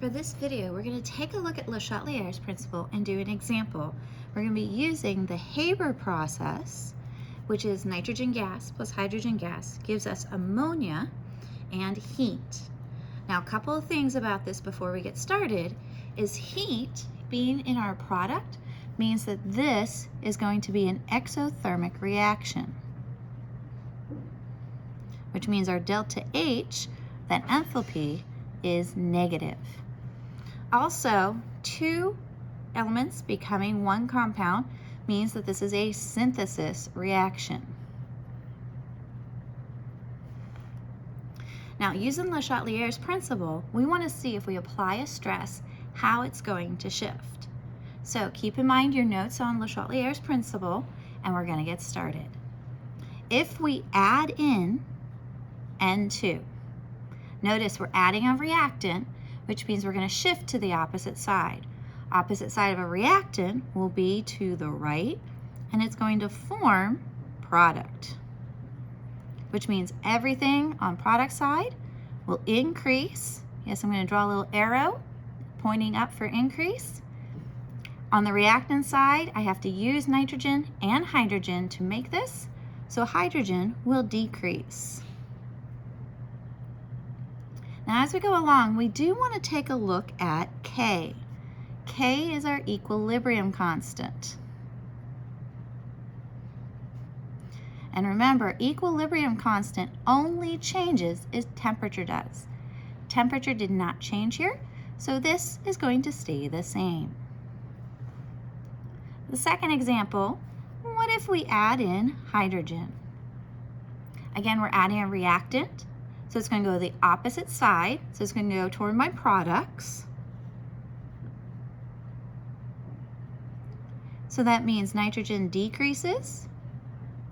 For this video, we're going to take a look at LeChatelier's principle and do an example. We're going to be using the Haber process, which is nitrogen gas plus hydrogen gas, gives us ammonia and heat. Now, a couple of things about this before we get started is heat being in our product means that this is going to be an exothermic reaction, which means our delta H, that enthalpy, is negative. Also, two elements becoming one compound means that this is a synthesis reaction. Now, using LeChatelier's principle, we want to see if we apply a stress, how it's going to shift. So keep in mind your notes on LeChatelier's principle, and we're going to get started. If we add in N2, notice we're adding a reactant, which means we're going to shift to the opposite side. Opposite side of a reactant will be to the right, and it's going to form product, which means everything on product side will increase. Yes, I'm going to draw a little arrow pointing up for increase. On the reactant side, I have to use nitrogen and hydrogen to make this, so hydrogen will decrease. Now, as we go along, we do want to take a look at K. K is our equilibrium constant. And remember, equilibrium constant only changes as temperature does. Temperature did not change here, so this is going to stay the same. The second example, what if we add in hydrogen? Again, we're adding a reactant. So it's going to go to the opposite side. So it's going to go toward my products. So that means nitrogen decreases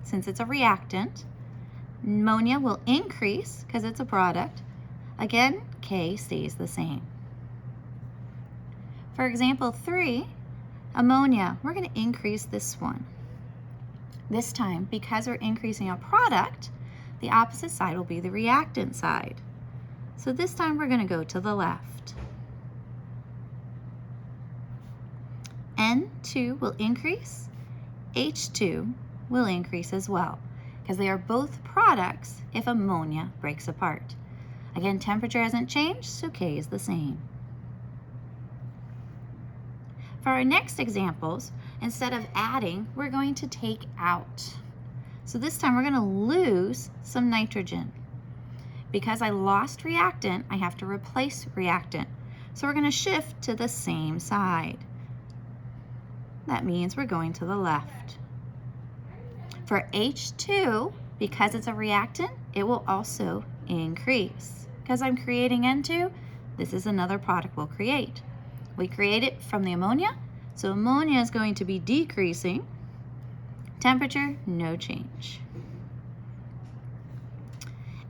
since it's a reactant. Ammonia will increase because it's a product. Again, K stays the same. For example 3, ammonia, we're going to increase this one. This time, because we're increasing a product, the opposite side will be the reactant side. So this time we're going to go to the left. N2 will increase, H2 will increase as well, because they are both products if ammonia breaks apart. Again, temperature hasn't changed, so K is the same. For our next examples, instead of adding, we're going to take out. So this time we're going to lose some nitrogen. Because I lost reactant, I have to replace reactant. So we're going to shift to the same side. That means we're going to the left. For H2, because it's a reactant, it will also increase. Because I'm creating N2, this is another product we'll create. We create it from the ammonia, so ammonia is going to be decreasing. Temperature, no change.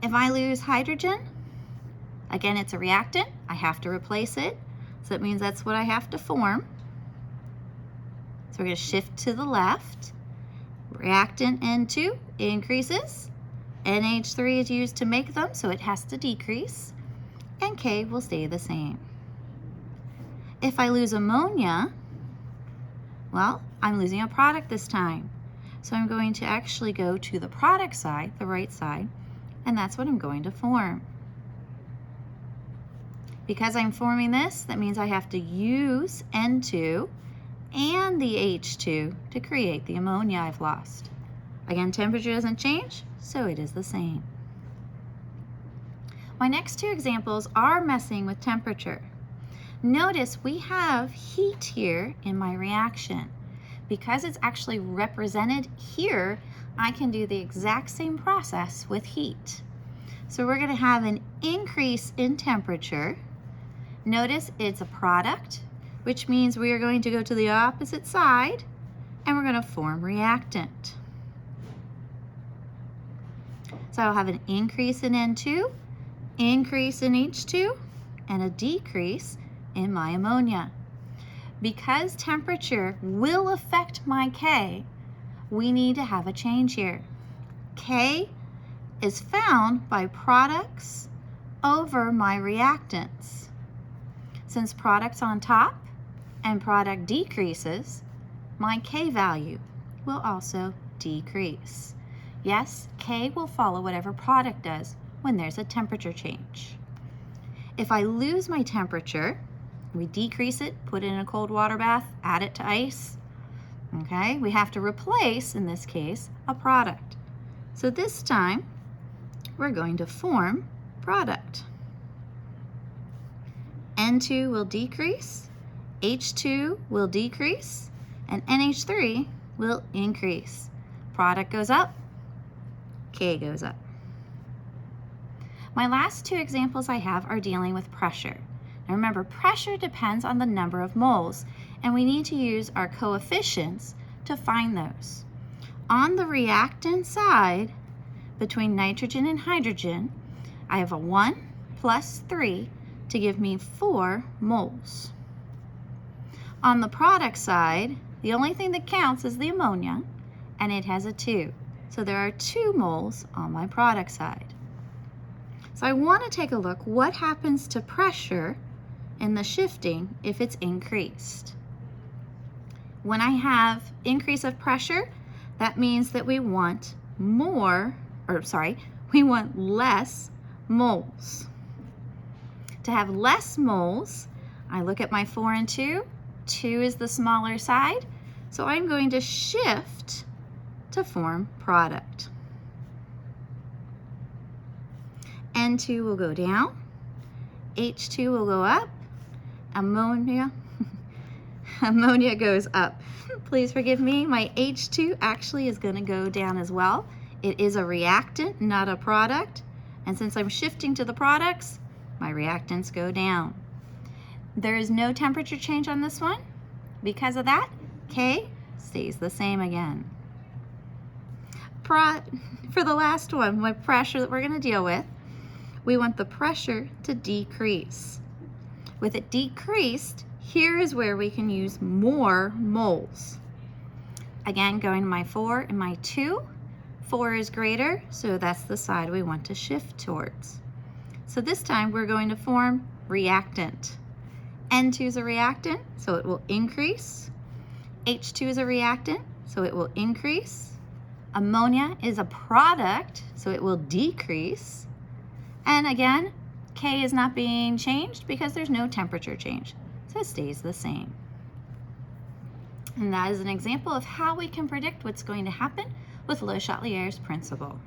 If I lose hydrogen, again, it's a reactant. I have to replace it. So that means that's what I have to form. So we're going to shift to the left. Reactant N2 increases. NH3 is used to make them, so it has to decrease. And K will stay the same. If I lose ammonia, well, I'm losing a product this time. So I'm going to actually go to the product side, the right side, and that's what I'm going to form. Because I'm forming this, that means I have to use N2 and the H2 to create the ammonia I've lost. Again, temperature doesn't change, so it is the same. My next two examples are messing with temperature. Notice we have heat here in my reaction. Because it's actually represented here, I can do the exact same process with heat. So we're going to have an increase in temperature. Notice it's a product, which means we are going to go to the opposite side, and we're going to form reactant. So I'll have an increase in N2, increase in H2, and a decrease in my ammonia. Because temperature will affect my K, we need to have a change here. K is found by products over my reactants. Since product's on top and product decreases, my K value will also decrease. Yes, K will follow whatever product does when there's a temperature change. If I lose my temperature, we decrease it, put it in a cold water bath, add it to ice. Okay, we have to replace, in this case, a product. So this time, we're going to form product. N2 will decrease, H2 will decrease, and NH3 will increase. Product goes up, K goes up. My last two examples I have are dealing with pressure. Now remember, pressure depends on the number of moles, and we need to use our coefficients to find those. On the reactant side, between nitrogen and hydrogen, I have a 1 plus 3 to give me 4 moles. On the product side, the only thing that counts is the ammonia, and it has a 2. So there are 2 moles on my product side. So I want to take a look what happens to pressure in the shifting if it's increased. When I have increase of pressure, that means that we want less moles. To have less moles, I look at my 4 and 2. 2 is the smaller side, so I'm going to shift to form product. N2 will go down, H2 will go up, ammonia goes up. Please forgive me, my H2 actually is going to go down as well. It is a reactant, not a product, and since I'm shifting to the products, my reactants go down. There is no temperature change on this one. Because of that, K stays the same again. For the last one, my pressure that we're going to deal with, we want the pressure to decrease. With it decreased, here is where we can use more moles. Again, going to my 4 and my 2. 4 is greater, so that's the side we want to shift towards. So this time we're going to form reactant. N2 is a reactant, so it will increase. H2 is a reactant, so it will increase. Ammonia is a product, so it will decrease. And again, K is not being changed because there's no temperature change, so it stays the same. And that is an example of how we can predict what's going to happen with LeChatelier's principle.